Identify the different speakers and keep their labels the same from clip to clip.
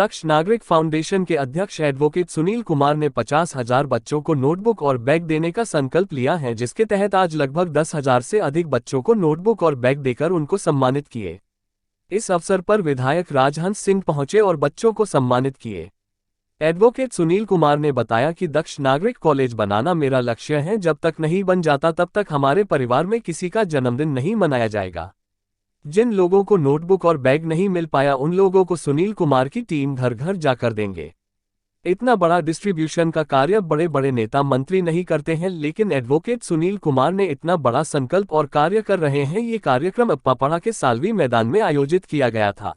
Speaker 1: दक्ष नागरिक फाउंडेशन के अध्यक्ष एडवोकेट सुनील कुमार ने 50,000 बच्चों को नोटबुक और बैग देने का संकल्प लिया है, जिसके तहत आज लगभग 10,000 से अधिक बच्चों को नोटबुक और बैग देकर उनको सम्मानित किए। इस अवसर पर विधायक राजहंस सिंह पहुंचे और बच्चों को सम्मानित किए। एडवोकेट सुनील कुमार ने बताया कि दक्ष नागरिक कॉलेज बनाना मेरा लक्ष्य है, जब तक नहीं बन जाता तब तक हमारे परिवार में किसी का जन्मदिन नहीं मनाया जाएगा। जिन लोगों को नोटबुक और बैग नहीं मिल पाया उन लोगों को सुनील कुमार की टीम घर घर जाकर देंगे। इतना बड़ा डिस्ट्रीब्यूशन का कार्य बड़े बड़े नेता मंत्री नहीं करते हैं, लेकिन एडवोकेट सुनील कुमार ने इतना बड़ा संकल्प और कार्य कर रहे हैं। ये कार्यक्रम अप्पापड़ा के सालवी मैदान में आयोजित किया गया था।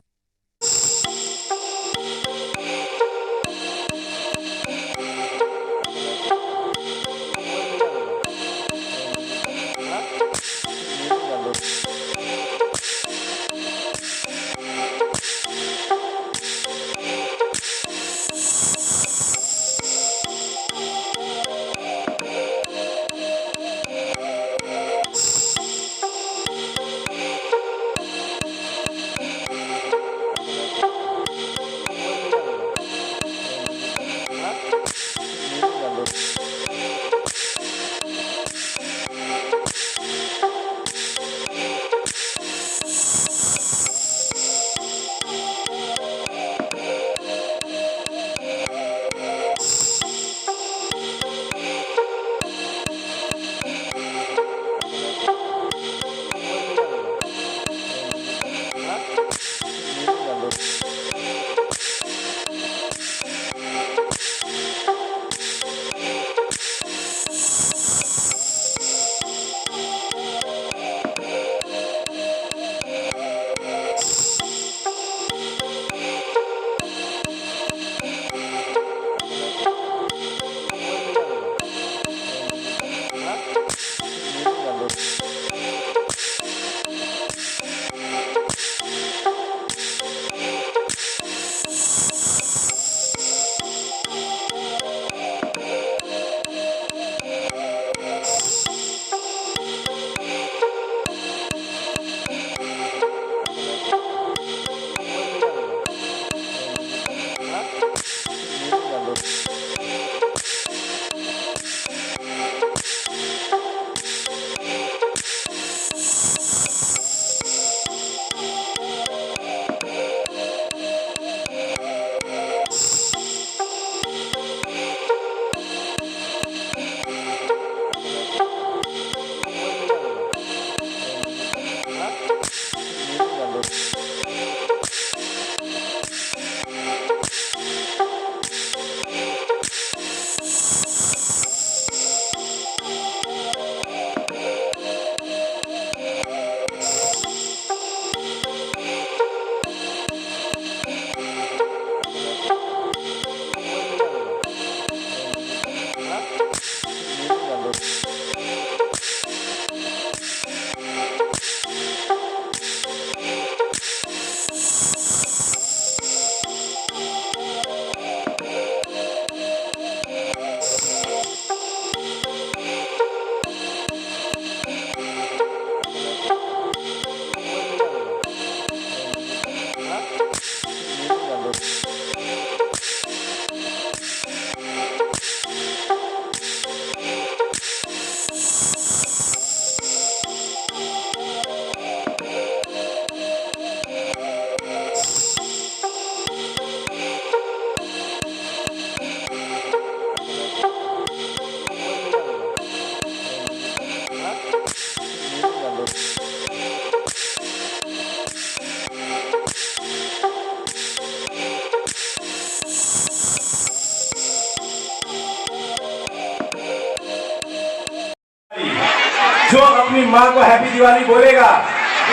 Speaker 2: जो अपनी माँ को हैप्पी दिवाली बोलेगा,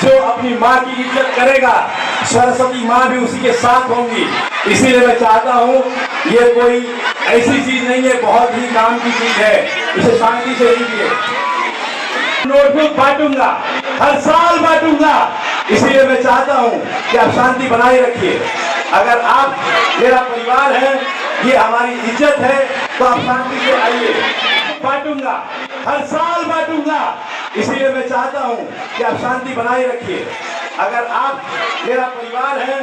Speaker 2: जो अपनी माँ की इज्जत करेगा, सरस्वती माँ भी उसी के साथ होंगी। इसीलिए मैं चाहता हूँ, ये कोई ऐसी चीज नहीं है, बहुत ही काम की चीज है, इसे शांति से लीजिए। नोटबुक बांटूंगा, हर साल बांटूंगा, इसीलिए मैं चाहता हूँ कि आप शांति बनाए रखिए। अगर आप मेरा परिवार है, ये हमारी इज्जत है, तो आप शांति से आइए। बांटूंगा, हर साल बांटूंगा, इसीलिए मैं चाहता हूं कि आप शांति बनाए रखिए। अगर आप मेरा परिवार है,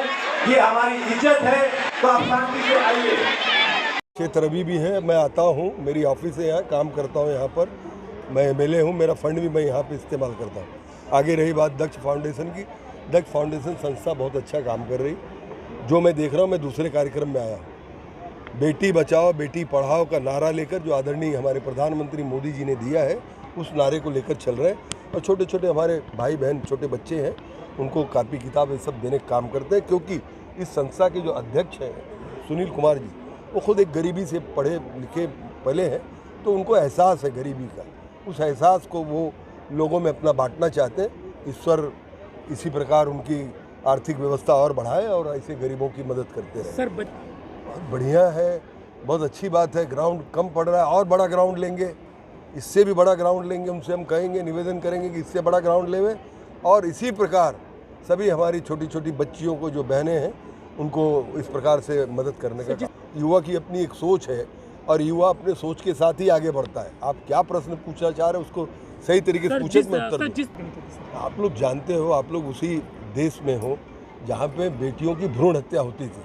Speaker 2: ये हमारी इज्जत है, तो आप शांति से आइए।
Speaker 3: क्षेत्र अभी भी है, मैं आता हूँ, मेरी ऑफिस है यहाँ, काम करता हूँ यहाँ पर, मैं एमएलए हूँ, मेरा फंड भी मैं यहाँ पे इस्तेमाल करता हूँ। आगे रही बात दक्ष फाउंडेशन की, दक्ष फाउंडेशन संस्था बहुत अच्छा काम कर रही, जो मैं देख रहा हूँ। मैं दूसरे कार्यक्रम में आया हूँ, बेटी बचाओ बेटी पढ़ाओ का नारा लेकर, जो आदरणीय हमारे प्रधानमंत्री मोदी जी ने दिया है, उस नारे को लेकर चल रहे हैं। और छोटे छोटे हमारे भाई बहन छोटे बच्चे हैं, उनको कापी किताब ये सब देने का काम करते हैं, क्योंकि इस संस्था के जो अध्यक्ष हैं सुनील कुमार जी, वो खुद एक गरीबी से पढ़े लिखे पले हैं, तो उनको एहसास है गरीबी का। उस एहसास को वो लोगों में अपना बांटना चाहते हैं। ईश्वर इसी प्रकार उनकी आर्थिक व्यवस्था और बढ़ाए और ऐसे गरीबों की मदद करते रहे।
Speaker 4: सर
Speaker 3: बहुत बढ़िया है, बहुत अच्छी बात है। ग्राउंड कम पड़ रहा है, और बड़ा ग्राउंड लेंगे, इससे भी बड़ा ग्राउंड लेंगे। उनसे हम कहेंगे, निवेदन करेंगे कि इससे बड़ा ग्राउंड लेवें। और इसी प्रकार सभी हमारी छोटी छोटी बच्चियों को, जो बहनें हैं, उनको इस प्रकार से मदद करने का। युवा की अपनी एक सोच है और युवा अपने सोच के साथ ही आगे बढ़ता है। आप क्या प्रश्न पूछना चाह रहे हैं उसको सही तरीके से पूछे, मैं उत्तर दूं। आप लोग जानते हो, आप लोग उसी देश में हो जहाँ पे बेटियों की भ्रूण हत्या होती थी,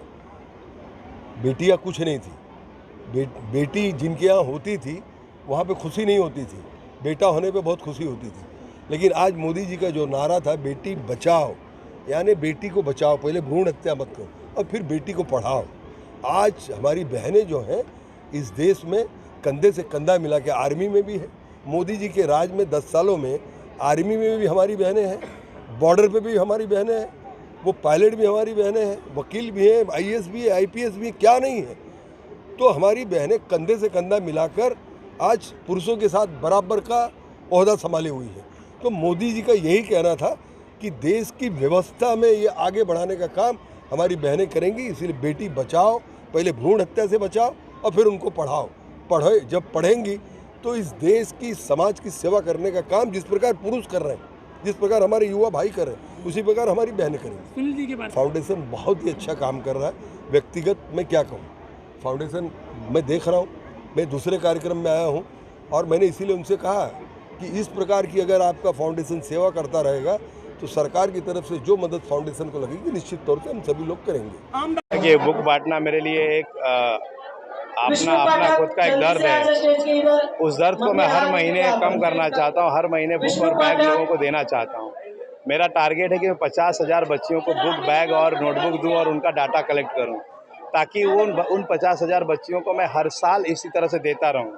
Speaker 3: बेटियाँ कुछ नहीं थी। बेटी जिनके यहाँ होती थी वहाँ पे खुशी नहीं होती थी, बेटा होने पे बहुत खुशी होती थी। लेकिन आज मोदी जी का जो नारा था, बेटी बचाओ, यानी बेटी को बचाओ, पहले भ्रूण हत्या मत करो और फिर बेटी को पढ़ाओ। आज हमारी बहनें जो हैं इस देश में कंधे से कंधा मिला के, आर्मी में भी है। मोदी जी के राज में 10 सालों में आर्मी में भी हमारी बहनें हैं, बॉर्डर पे भी हमारी बहनें हैं, वो पायलट भी हमारी बहनें हैं, वकील भी हैं, आईएएस भी है, आईपीएस भी है, क्या नहीं है। तो हमारी बहनें कंधे से कंधा मिलाकर आज पुरुषों के साथ बराबर का ओहदा संभाले हुई है। तो मोदी जी का यही कहना था कि देश की व्यवस्था में ये आगे बढ़ाने का काम हमारी बहनें करेंगी। इसीलिए बेटी बचाओ, पहले भ्रूण हत्या से बचाओ और फिर उनको पढ़ाओ। जब पढ़ेंगी तो इस देश की, समाज की सेवा करने का काम जिस प्रकार पुरुष कर रहे हैं, जिस प्रकार हमारे युवा भाई कर रहे हैं, उसी प्रकार हमारी बहनें करेंगी।
Speaker 4: सुनील जी के बारे में
Speaker 3: फाउंडेशन बहुत ही अच्छा काम कर रहा है। व्यक्तिगत मैं क्या कहूँ, फाउंडेशन मैं देख रहा हूँ, मैं दूसरे कार्यक्रम में आया हूँ और मैंने इसीलिए उनसे कहा कि इस प्रकार की अगर आपका फाउंडेशन सेवा करता रहेगा तो सरकार की तरफ से जो मदद फाउंडेशन को लगेगी, निश्चित तौर से हम सभी लोग करेंगे।
Speaker 5: ये बुक बांटना मेरे लिए एक अपना खुद का एक दर्द है। उस दर्द को मैं हर महीने कम करना चाहता हूँ, हर महीने बुक और बैग लोगों को देना चाहता हूँ। मेरा टारगेट है कि मैं 50,000 बच्चियों को बुक, बैग और नोटबुक दूँ और उनका डाटा कलेक्ट करूँ, ताकि उन 50,000 बच्चियों को मैं हर साल इसी तरह से देता रहूँ।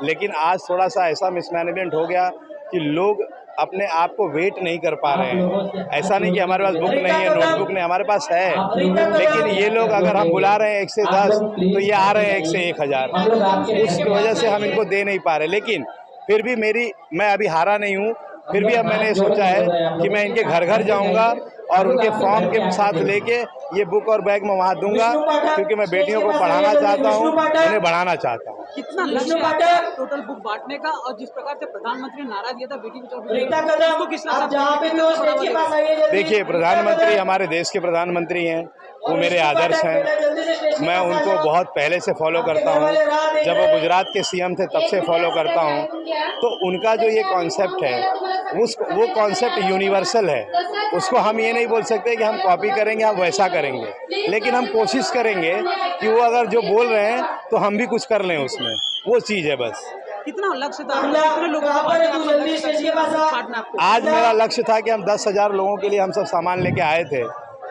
Speaker 5: लेकिन आज थोड़ा सा ऐसा मिसमैनेजमेंट हो गया कि लोग अपने आप को वेट नहीं कर पा रहे हैं। ऐसा नहीं कि हमारे पास बुक नहीं है, नोटबुक नहीं, हमारे पास है, लेकिन ये लोग अगर हम बुला रहे हैं 1 से 10 तो ये आ रहे हैं 1 से 1,000। उसकी वजह से हम इनको दे नहीं पा रहे। लेकिन फिर भी मैं अभी हारा नहीं हूँ। फिर भी अब मैंने सोचा है कि मैं इनके घर घर जाऊँगा और उनके फॉर्म के साथ लेके ये बुक और बैग मैं वहाँ दूंगा, क्योंकि मैं बेटियों को पढ़ाना चाहता हूँ, उन्हें बढ़ाना चाहता हूँ।
Speaker 4: कितना लक्ष्य है टोटल बुक बांटने का, और जिस प्रकार से प्रधानमंत्री ने नारा दिया था बेटी बचाओ बेटी पढ़ाओ, किस तरह?
Speaker 5: देखिए, प्रधानमंत्री हमारे देश के प्रधानमंत्री हैं, वो मेरे आदर्श हैं। मैं उनको बहुत पहले से फॉलो करता हूँ, जब वो गुजरात के सीएम थे तब से फॉलो करता हूँ। तो उनका जो ये कॉन्सेप्ट है वो कॉन्सेप्ट यूनिवर्सल है। उसको हम ये नहीं बोल सकते कि हम कॉपी करेंगे, हम वैसा करेंगे, लेकिन हम कोशिश करेंगे कि वो अगर जो बोल रहे हैं तो हम भी कुछ कर लें उसमें, वो चीज़ है बस।
Speaker 4: कितना लक्ष्य था, कितने लोगों को?
Speaker 5: आज मेरा लक्ष्य था कि हम 10,000 लोगों के लिए हम सब सामान लेके आए थे,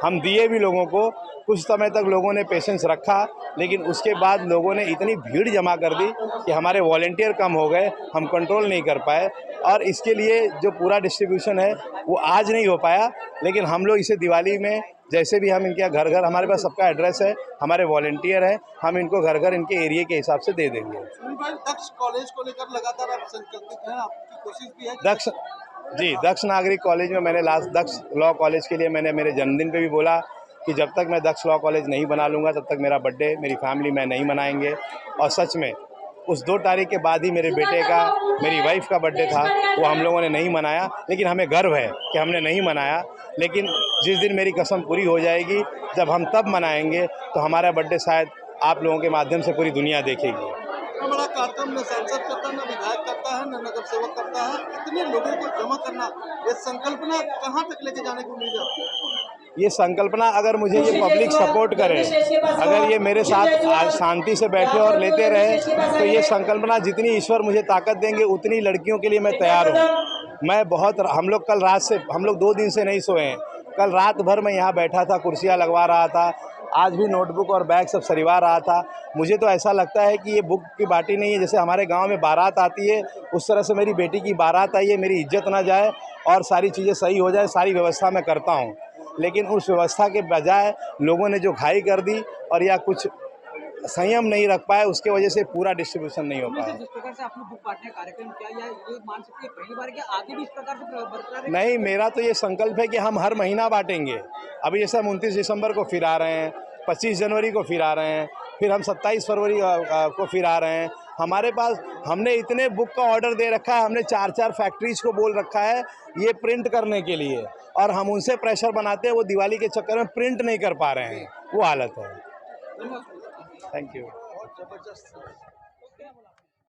Speaker 5: हम दिए भी लोगों को। कुछ समय तक लोगों ने पेशेंस रखा, लेकिन उसके बाद लोगों ने इतनी भीड़ जमा कर दी कि हमारे वॉलंटियर कम हो गए, हम कंट्रोल नहीं कर पाए। और इसके लिए जो पूरा डिस्ट्रीब्यूशन है वो आज नहीं हो पाया, लेकिन हम लोग इसे दिवाली में जैसे भी हम इनके घर घर, हमारे पास सबका एड्रेस है, हमारे वॉलंटियर हैं, हम इनको घर घर इनके एरिया के हिसाब से दे देंगे।
Speaker 6: दक्ष कॉलेज को लेकर लगातार आप संकल्पित हैं, आपकी कोशिश भी है?
Speaker 5: दक्ष नागरिक कॉलेज में मैंने दक्ष लॉ कॉलेज के लिए मैंने मेरे जन्मदिन पे भी बोला कि जब तक मैं दक्ष लॉ कॉलेज नहीं बना लूँगा तब तक मेरा बर्थडे मेरी फैमिली में नहीं मनाएंगे। और सच में उस 2 तारीख के बाद ही मेरे बेटे का, मेरी वाइफ का बर्थडे था, वो हम लोगों ने नहीं मनाया, लेकिन हमें गर्व है कि हमने नहीं मनाया। लेकिन जिस दिन मेरी कसम पूरी हो जाएगी, जब हम तब मनाएंगे, तो हमारा बर्थडे शायद आप लोगों के माध्यम से पूरी दुनिया देखेगी।
Speaker 6: बड़ा कार्यक्रम न सांसद करता, न विधायक करता है, न नगर सेवक करता है। इतने लोगों को जमा करना, ये संकल्पना कहाँ तक लेके जाने की उम्मीद है?
Speaker 5: ये संकल्पना अगर मुझे ये पब्लिक सपोर्ट करे, अगर ये मेरे साथ आज शांति से बैठे और लेते रहे, तो ये संकल्पना जितनी ईश्वर मुझे ताकत देंगे उतनी लड़कियों के लिए मैं तैयार हूँ। मैं बहुत, हम लोग कल रात से, हम लोग 2 दिन से नहीं सोए हैं। कल रात भर मैं यहाँ बैठा था, कुर्सियाँ लगवा रहा था, आज भी नोटबुक और बैग सब सरिवा रहा था। मुझे तो ऐसा लगता है कि ये बुक की बाटी नहीं है, जैसे हमारे गांव में बारात आती है उस तरह से मेरी बेटी की बारात आई है। मेरी इज्जत ना जाए और सारी चीज़ें सही हो जाए, सारी व्यवस्था मैं करता हूँ। लेकिन उस व्यवस्था के बजाय लोगों ने जो घाई कर दी और या कुछ संयम नहीं रख पाए, उसके वजह से पूरा डिस्ट्रीब्यूशन नहीं हो पाया।
Speaker 4: जिस प्रकार से आपने बुक बांटने का कार्यक्रम किया, या ये मान सकते हैं पहली बार, क्या आगे भी इस प्रकार से बरकरार है?
Speaker 5: नहीं, मेरा तो ये संकल्प है कि हम हर महीना बांटेंगे। अभी जैसे हम 29 दिसंबर को फिर आ रहे हैं, 25 जनवरी को फिर आ रहे हैं, फिर हम 27 फरवरी को फिर आ रहे हैं। हमारे पास, हमने इतने बुक का ऑर्डर दे रखा है, हमने 4-4 फैक्ट्रीज को बोल रखा है ये प्रिंट करने के लिए, और हम उनसे प्रेशर बनाते हैं, वो दिवाली के चक्कर में प्रिंट नहीं कर पा रहे हैं, वो हालत है। Thank you.